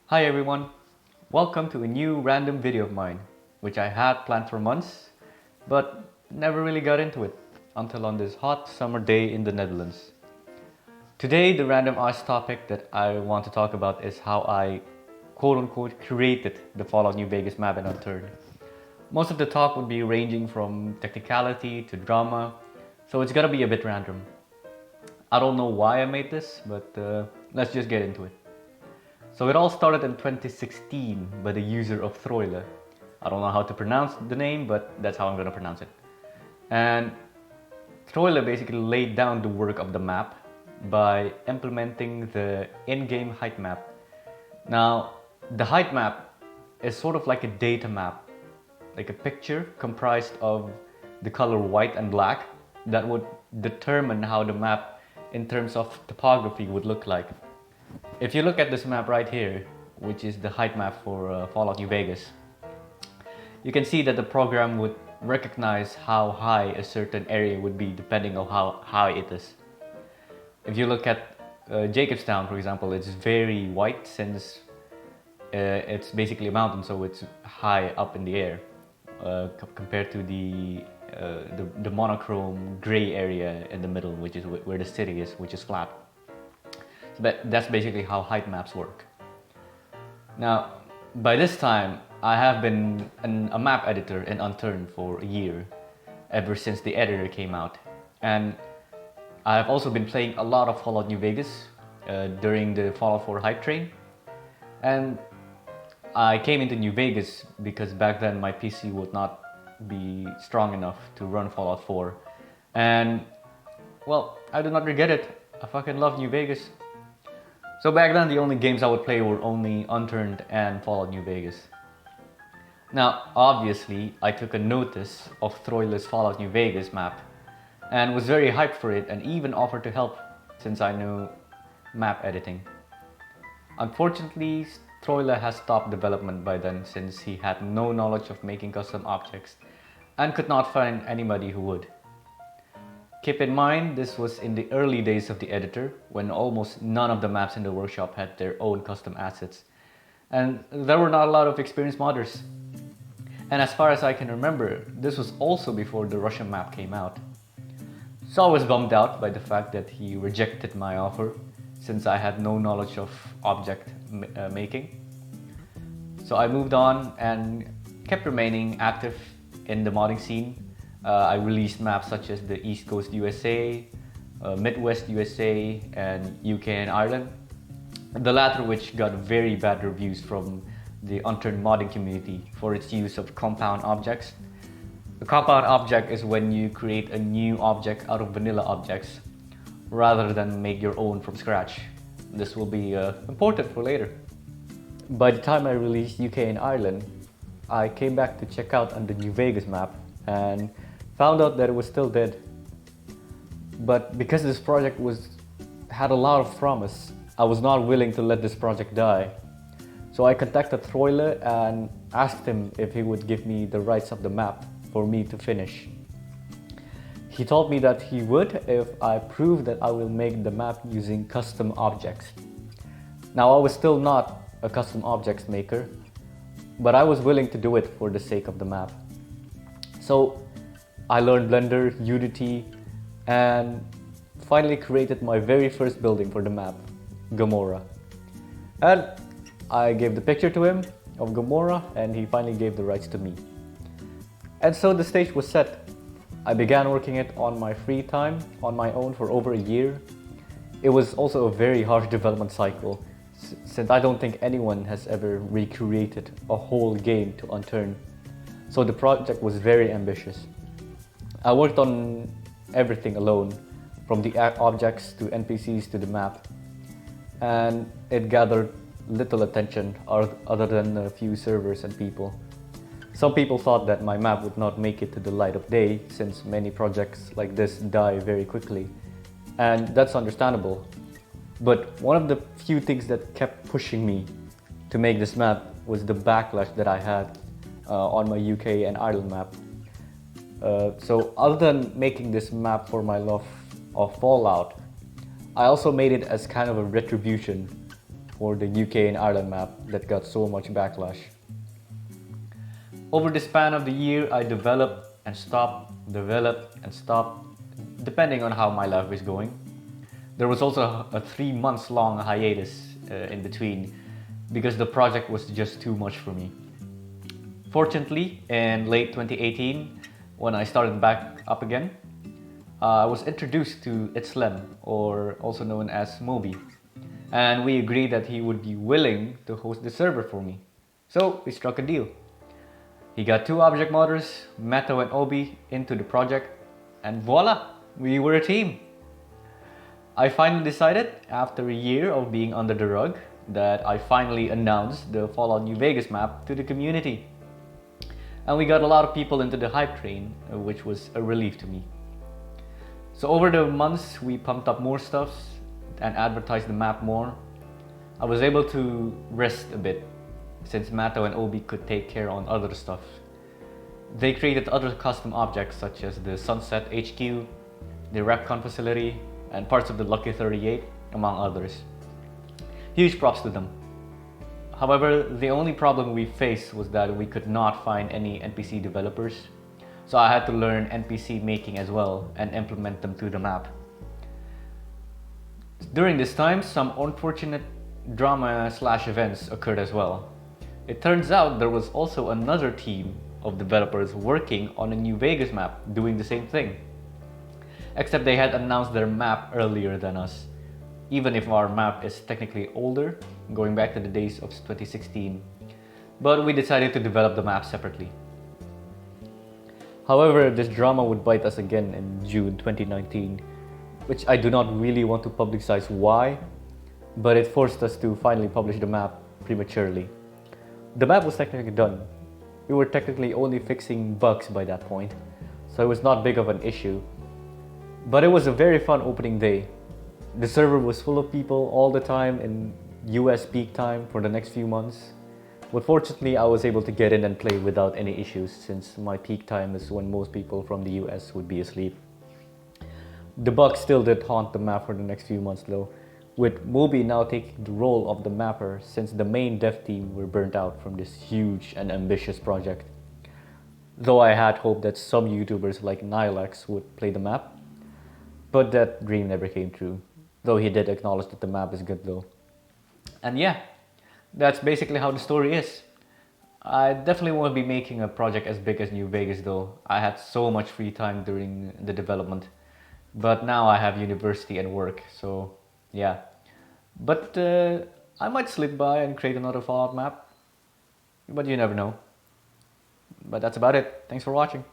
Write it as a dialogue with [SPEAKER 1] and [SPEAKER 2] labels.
[SPEAKER 1] Hi everyone, welcome to a new random video of mine, which I had planned for months, but never really got into it until on this hot summer day in the Netherlands. Today, the random ass topic that I want to talk about is how I quote unquote created the Fallout New Vegas map in Unturned. Most of the talk would be ranging from technicality to drama, so it's gonna be a bit random. I don't know why I made this, but let's just get into it. So it all started in 2016 by the user of Throile. I don't know how to pronounce the name, but that's how I'm gonna pronounce it. And Throile basically laid down the work of the map by implementing the in-game height map. Now, the height map is sort of like a data map, like a picture comprised of the color white and black that would determine how the map in terms of topography would look like. If you look at this map right here, which is the height map for Fallout New Vegas, you can see that the program would recognize how high a certain area would be depending on how high it is. If you look at Jacobstown, for example, it's very white since it's basically a mountain, so it's high up in the air compared to the monochrome gray area in the middle, which is where the city is, which is flat. So that's basically how height maps work. Now, by this time, I have been a map editor in Unturned for a year, ever since the editor came out. And I have also been playing a lot of Fallout New Vegas during the Fallout 4 hype train. And I came into New Vegas because back then my PC would not be strong enough to run Fallout 4. And, well, I do not regret it. I fucking love New Vegas. So back then the only games I would play were only Unturned and Fallout New Vegas. Now, obviously, I took a notice of Throile's Fallout New Vegas map and was very hyped for it and even offered to help since I knew map editing. Unfortunately, Throile has stopped development by then since he had no knowledge of making custom objects and could not find anybody who would. Keep in mind, this was in the early days of the editor, when almost none of the maps in the workshop had their own custom assets. And there were not a lot of experienced modders. And as far as I can remember, this was also before the Russian map came out. So I was bummed out by the fact that he rejected my offer, since I had no knowledge of object making. So I moved on and kept remaining active in the modding scene. I released maps such as the East Coast USA, Midwest USA, and UK and Ireland. The latter which got very bad reviews from the Unturned modding community for its use of compound objects. A compound object is when you create a new object out of vanilla objects rather than make your own from scratch. This will be important for later. By the time I released UK and Ireland, I came back to check out on the New Vegas map and found out that it was still dead. But because this project had a lot of promise, I was not willing to let this project die. So I contacted Throile and asked him if he would give me the rights of the map for me to finish. He told me that he would if I proved that I will make the map using custom objects. Now, I was still not a custom objects maker, but I was willing to do it for the sake of the map. So I learned Blender, Unity, and finally created my very first building for the map, Gomorrah. And I gave the picture to him of Gomorrah, and he finally gave the rights to me. And so the stage was set. I began working it on my free time, on my own for over a year. It was also a very harsh development cycle, since I don't think anyone has ever recreated a whole game to Unturned. So the project was very ambitious. I worked on everything alone, from the objects to NPCs to the map, and it gathered little attention other than a few servers and people. Some people thought that my map would not make it to the light of day since many projects like this die very quickly, and that's understandable. But one of the few things that kept pushing me to make this map was the backlash that I had on my UK and Ireland map. So other than making this map for my love of Fallout, I also made it as kind of a retribution for the UK and Ireland map that got so much backlash. Over the span of the year, I developed and stopped, depending on how my life is going. There was also a 3 months long hiatus in between because the project was just too much for me. Fortunately, in late 2018, when I started back up again, I was introduced to Itzlem, or also known as Moby, and we agreed that he would be willing to host the server for me. So we struck a deal. He got 2 object modders, Meto and Obi, into the project, and voila, we were a team. I finally decided, after a year of being under the rug, that I finally announced the Fallout New Vegas map to the community. And we got a lot of people into the hype train, which was a relief to me. So over the months, we pumped up more stuff and advertised the map more. I was able to rest a bit, since Mato and Obi could take care on other stuff. They created other custom objects such as the Sunset HQ, the RepCon facility, and parts of the Lucky 38, among others. Huge props to them. However, the only problem we faced was that we could not find any NPC developers, so I had to learn NPC making as well and implement them to the map. During this time, some unfortunate drama/events occurred as well. It turns out there was also another team of developers working on a New Vegas map doing the same thing. Except they had announced their map earlier than us, even if our map is technically older, going back to the days of 2016. But we decided to develop the map separately. However, this drama would bite us again in June 2019, which I do not really want to publicize why, but it forced us to finally publish the map prematurely. The map was technically done. We were technically only fixing bugs by that point, so it was not big of an issue. But it was a very fun opening day. The server was full of people all the time in US peak time for the next few months. But fortunately, I was able to get in and play without any issues, since my peak time is when most people from the US would be asleep. The bugs still did haunt the map for the next few months though, with Moby now taking the role of the mapper since the main dev team were burnt out from this huge and ambitious project. Though I had hoped that some YouTubers like Nilex would play the map, but that dream never came true, though he did acknowledge that the map is good though. And yeah, that's basically how the story is. I definitely won't be making a project as big as New Vegas though. I had so much free time during the development, but now I have university and work, so yeah. But I might slip by and create another Fallout map, but you never know. But that's about it. Thanks for watching.